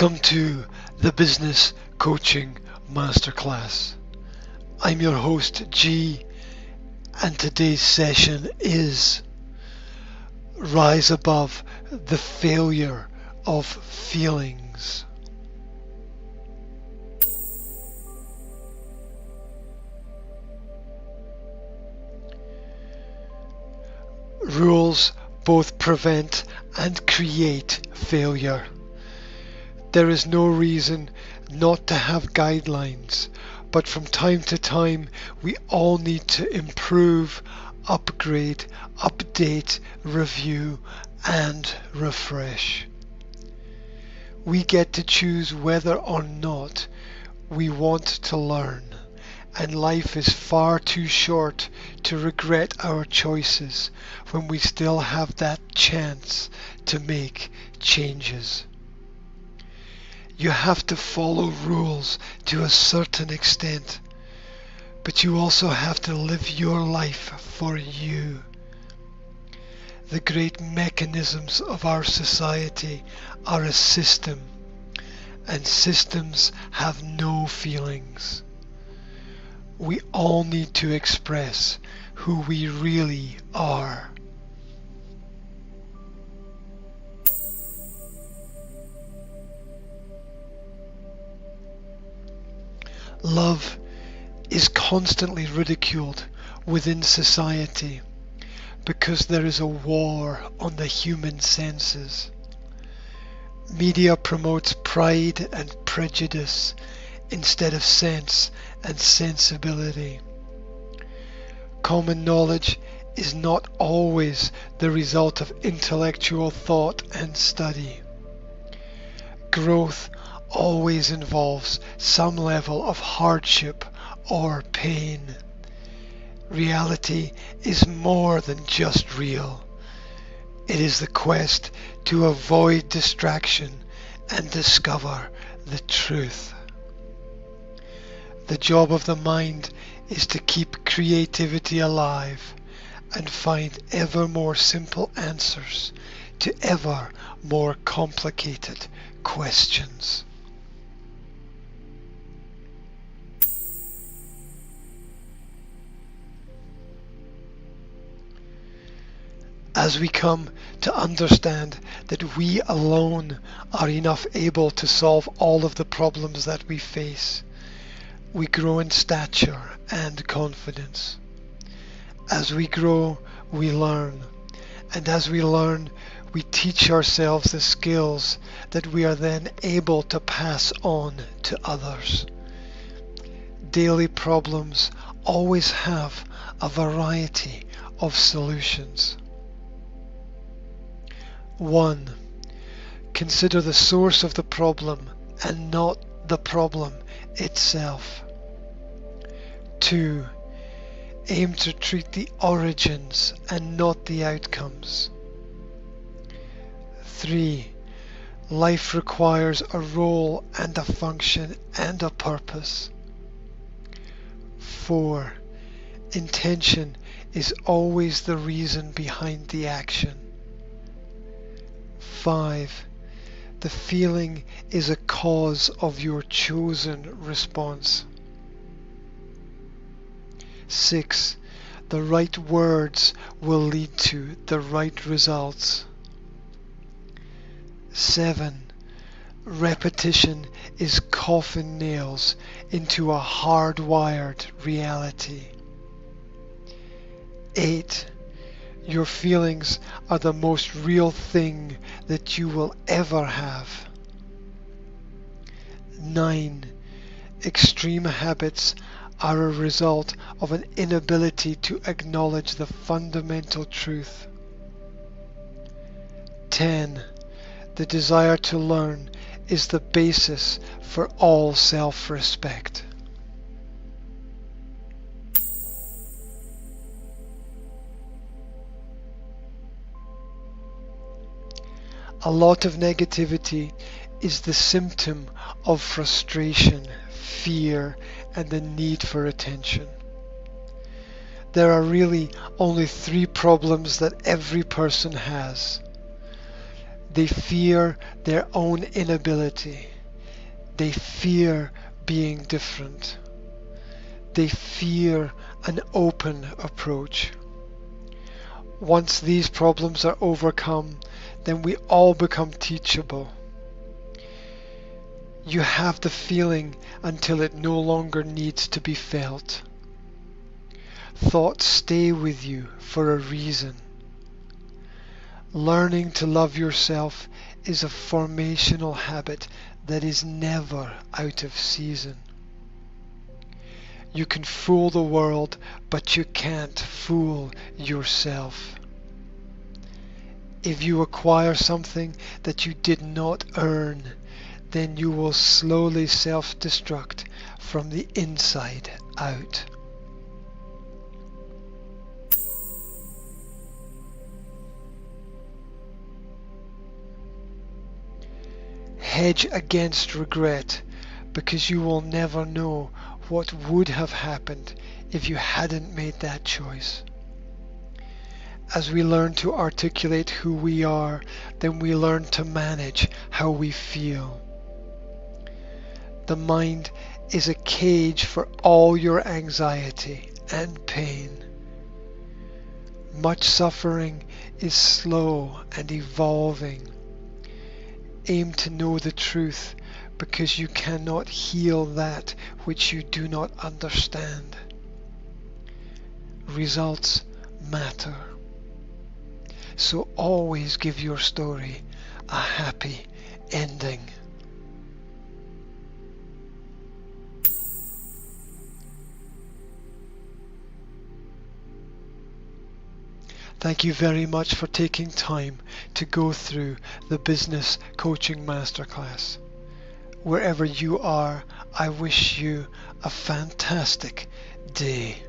Welcome to the Business Coaching Masterclass. I'm your host G, and today's session is Rise Above the Failure of Feelings. Rules both prevent and create failure. There is no reason not to have guidelines, but from time to time we all need to improve, upgrade, update, review, and refresh. We get to choose whether or not we want to learn, and life is far too short to regret our choices when we still have that chance to make changes. You have to follow rules to a certain extent, but you also have to live your life for you. The great mechanisms of our society are a system, and systems have no feelings. We all need to express who we really are. Love is constantly ridiculed within society because there is a war on the human senses. Media promotes pride and prejudice instead of sense and sensibility. Common knowledge is not always the result of intellectual thought and study. Growth always involves some level of hardship or pain. Reality is more than just real. It is the quest to avoid distraction and discover the truth. The job of the mind is to keep creativity alive and find ever more simple answers to ever more complicated questions. As we come to understand that we alone are enough able to solve all of the problems that we face, we grow in stature and confidence. As we grow, we learn. And as we learn, we teach ourselves the skills that we are then able to pass on to others. Daily problems always have a variety of solutions. 1. Consider the source of the problem and not the problem itself. 2. Aim to treat the origins and not the outcomes. 3. Life requires a role and a function and a purpose. 4. Intention is always the reason behind the action. 5. The feeling is a cause of your chosen response. 6. The right words will lead to the right results. 7. Repetition is coffin nails into a hardwired reality. 8. Your feelings are the most real thing that you will ever have. 9. Extreme habits are a result of an inability to acknowledge the fundamental truth. 10. The desire to learn is the basis for all self-respect. A lot of negativity is the symptom of frustration, fear, and the need for attention. There are really only 3 problems that every person has. They fear their own inability. They fear being different. They fear an open approach. Once these problems are overcome, then we all become teachable. You have the feeling until it no longer needs to be felt. Thoughts stay with you for a reason. Learning to love yourself is a formational habit that is never out of season. You can fool the world, but you can't fool yourself. If you acquire something that you did not earn, then you will slowly self-destruct from the inside out. Hedge against regret, because you will never know what would have happened if you hadn't made that choice. As we learn to articulate who we are, then we learn to manage how we feel. The mind is a cage for all your anxiety and pain. Much suffering is slow and evolving. Aim to know the truth, because you cannot heal that which you do not understand. Results matter. So always give your story a happy ending. Thank you very much for taking time to go through the Business Coaching Masterclass. Wherever you are, I wish you a fantastic day.